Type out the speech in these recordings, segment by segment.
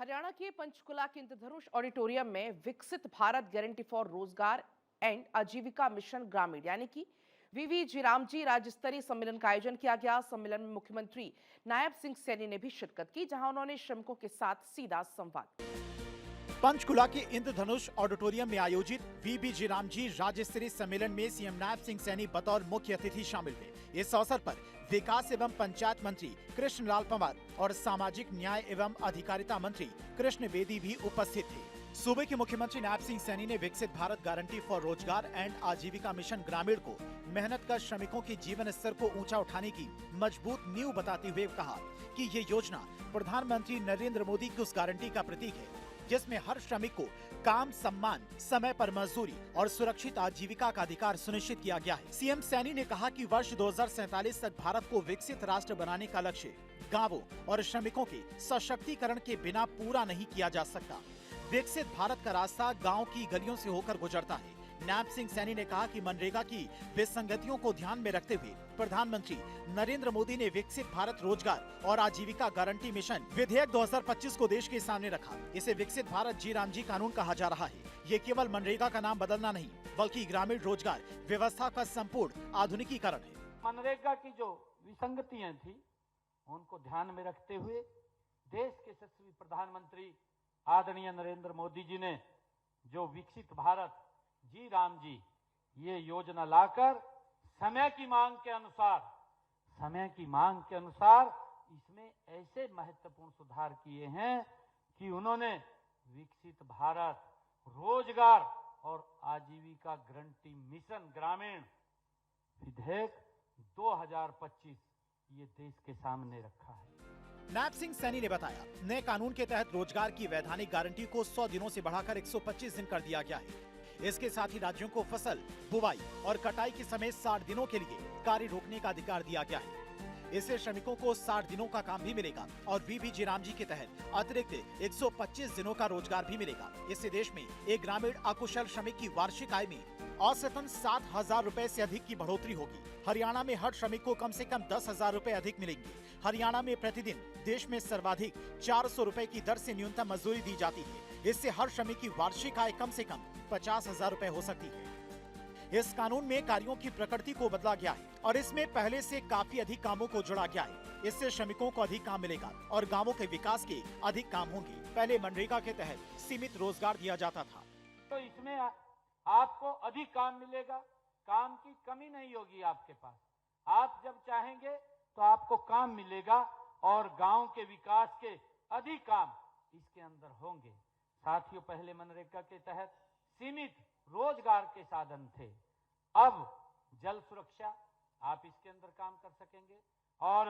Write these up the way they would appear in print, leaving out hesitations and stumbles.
हरियाणा के पंचकुला के इंद्रधनुष ऑडिटोरियम में विकसित भारत गारंटी फॉर रोजगार एंड आजीविका मिशन ग्रामीण यानी कि वीवीजी रामजी राज्य स्तरीय सम्मेलन का आयोजन किया गया। सम्मेलन में मुख्यमंत्री नायब सिंह सैनी ने भी शिरकत की, जहां उन्होंने श्रमिकों के साथ सीधा संवाद किया। पंचकुला के इंद्रधनुष ऑडिटोरियम में आयोजित वीवीजी रामजी राज्य स्तरीय सम्मेलन में सीएम नायब सिंह सैनी बतौर मुख्य अतिथि शामिल हुए। इस अवसर पर विकास एवं पंचायत मंत्री कृष्णलाल पंवार और सामाजिक न्याय एवं अधिकारिता मंत्री कृष्ण बेदी भी उपस्थित थे। सूबे के मुख्यमंत्री नायब सिंह सैनी ने विकसित भारत गारंटी फॉर रोजगार एंड आजीविका मिशन ग्रामीण को मेहनत कर श्रमिकों के जीवन स्तर को ऊंचा उठाने की मजबूत नींव बताते हुए कहा कि ये योजना प्रधानमंत्री नरेंद्र मोदी की उस गारंटी का प्रतीक है जिसमें हर श्रमिक को काम, सम्मान, समय पर मजदूरी और सुरक्षित आजीविका का अधिकार सुनिश्चित किया गया है। सीएम सैनी ने कहा कि वर्ष 2047 तक भारत को विकसित राष्ट्र बनाने का लक्ष्य गांवों और श्रमिकों के सशक्तिकरण के बिना पूरा नहीं किया जा सकता। विकसित भारत का रास्ता गाँव की गलियों से होकर गुजरता है। नायब सिंह सैनी ने कहा कि मनरेगा की विसंगतियों को ध्यान में रखते हुए प्रधानमंत्री नरेंद्र मोदी ने विकसित भारत रोजगार और आजीविका गारंटी मिशन विधेयक 2025 को देश के सामने रखा। इसे विकसित भारत जी रामजी कानून कहा जा रहा है। ये केवल मनरेगा का नाम बदलना नहीं, बल्कि ग्रामीण रोजगार व्यवस्था का संपूर्ण आधुनिकीकरण है। मनरेगा की जो विसंगतियां थी उनको ध्यान में रखते हुए देश के यशस्वी प्रधानमंत्री आदरणीय नरेंद्र मोदी जी ने जो विकसित भारत जी राम जी ये योजना लाकर समय की मांग के अनुसार इसमें ऐसे महत्वपूर्ण सुधार किए हैं कि उन्होंने विकसित भारत रोजगार और आजीविका गारंटी मिशन ग्रामीण विधेयक 2025 ये देश के सामने रखा है। नायब सिंह सैनी ने बताया, नए कानून के तहत रोजगार की वैधानिक गारंटी को 100 दिनों से बढ़ाकर 125 दिन कर दिया गया है। इसके साथ ही राज्यों को फसल बुवाई और कटाई के समय 60 दिनों के लिए कार्य रोकने का अधिकार दिया गया है। इससे श्रमिकों को 60 दिनों का काम भी मिलेगा और वीवीजी रामजी के तहत अतिरिक्त 125 दिनों का रोजगार भी मिलेगा। इससे देश में एक ग्रामीण अकुशल श्रमिक की वार्षिक आय में औसतन 7,000 रुपए से अधिक की बढ़ोतरी होगी। हरियाणा में हर श्रमिक को कम से कम 10,000 रुपए अधिक मिलेंगे। हरियाणा में प्रतिदिन देश में सर्वाधिक 400 रुपए की दर से न्यूनतम मजदूरी दी जाती है। इससे हर श्रमिक की वार्षिक आय कम से कम 50,000 रुपए हो सकती है। इस कानून में कार्यों की प्रकृति को बदला गया है और इसमें पहले से काफी अधिक कामों को जोड़ा गया है। इससे श्रमिकों को अधिक काम मिलेगा और गांवों के विकास के अधिक काम होंगे। पहले मनरेगा के तहत सीमित रोजगार दिया जाता था, तो इसमें आपको अधिक काम मिलेगा, काम की कमी नहीं होगी आपके पास। आप जब चाहेंगे तो आपको काम मिलेगा और गांव के विकास के अधिक काम इसके अंदर होंगे। साथियों, पहले मनरेगा के तहत सीमित रोजगार के साधन थे। अब जल सुरक्षा आप इसके अंदर काम कर सकेंगे और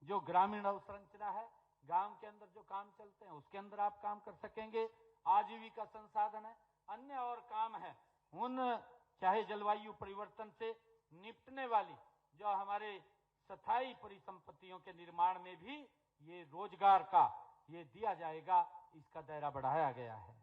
जो ग्रामीण अवसंरचना है, गांव के अंदर जो काम चलते हैं उसके अंदर आप काम कर सकेंगे। आजीविका संसाधन है, अन्य और काम है, उन चाहे जलवायु परिवर्तन से निपटने वाली जो हमारे स्थायी परिसंपत्तियों के निर्माण में भी ये रोजगार का ये दिया जाएगा, इसका दायरा बढ़ाया गया है।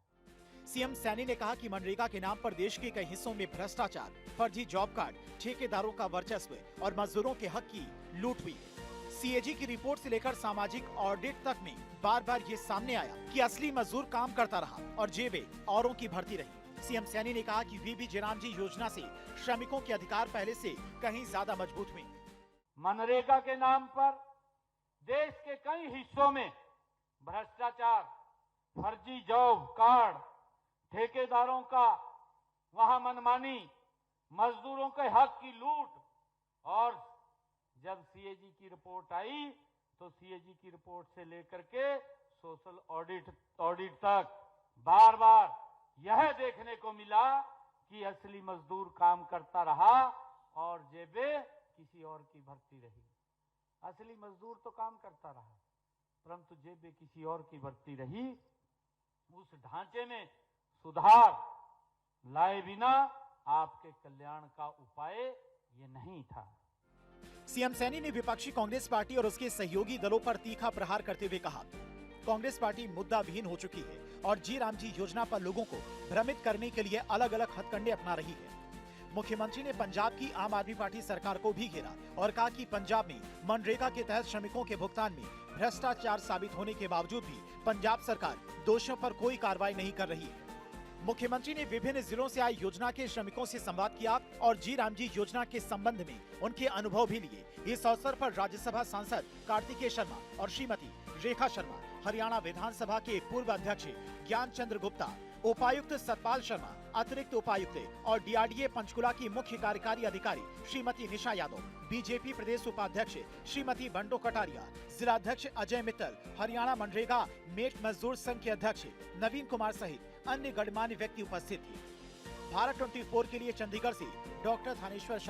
सीएम सैनी ने कहा कि मनरेगा के नाम पर देश के कई हिस्सों में भ्रष्टाचार, फर्जी जॉब कार्ड, ठेकेदारों का वर्चस्व और मजदूरों के हक की लूट हुई है। सीएजी की रिपोर्ट से लेकर सामाजिक ऑडिट तक में बार बार ये सामने आया कि असली मजदूर काम करता रहा और जेबें औरों की भरती रही। सीएम सैनी ने कहा कि वीवीजी रामजी योजना से श्रमिकों के अधिकार पहले से कहीं ज्यादा मजबूत हुए। मनरेगा के नाम पर देश के कई हिस्सों में भ्रष्टाचार, फर्जी जॉब कार्ड, ठेकेदारों का वहां मनमानी, मजदूरों के हक की लूट। और जब सीएजी की रिपोर्ट आई तो सीएजी की रिपोर्ट से लेकर के सोशल ऑडिट तक बार बार यह देखने को मिला कि असली मजदूर काम करता रहा और जेबें किसी और की भरती रही। असली मजदूर तो काम करता रहा परंतु जेबें किसी और की भरती रही। उस ढांचे में सुधार लाए बिना आपके कल्याण का उपाय ये नहीं था। सीएम सैनी ने विपक्षी कांग्रेस पार्टी और उसके सहयोगी दलों पर तीखा प्रहार करते हुए कहा, कांग्रेस पार्टी मुद्दा विहीन हो चुकी है और जी रामजी योजना पर लोगों को भ्रमित करने के लिए अलग अलग हथकंडे अपना रही है। मुख्यमंत्री ने पंजाब की आम आदमी पार्टी सरकार को भी घेरा और कहा कि पंजाब में मनरेगा के तहत श्रमिकों के भुगतान में भ्रष्टाचार साबित होने के बावजूद भी पंजाब सरकार दोषियों पर कोई कार्रवाई नहीं कर रही है। मुख्यमंत्री ने विभिन्न जिलों से आए योजना के श्रमिकों से संवाद किया और जी राम जी योजना के संबंध में उनके अनुभव भी लिए। इस अवसर पर राज्यसभा सांसद कार्तिकेय शर्मा और श्रीमती रेखा शर्मा, हरियाणा विधानसभा के पूर्व अध्यक्ष ज्ञान चंद्र गुप्ता, उपायुक्त सतपाल शर्मा, अतिरिक्त उपायुक्त और डीआरडीए पंचकुला की मुख्य कार्यकारी अधिकारी श्रीमती निशा यादव, बीजेपी प्रदेश उपाध्यक्ष श्रीमती बंडो कटारिया, जिलाध्यक्ष अजय मित्तल, हरियाणा मनरेगा मेट मजदूर संघ के अध्यक्ष नवीन कुमार सहित अन्य गणमान्य व्यक्ति उपस्थित थे। भारत 24 के लिए चंडीगढ़ से डॉक्टर थानेश्वर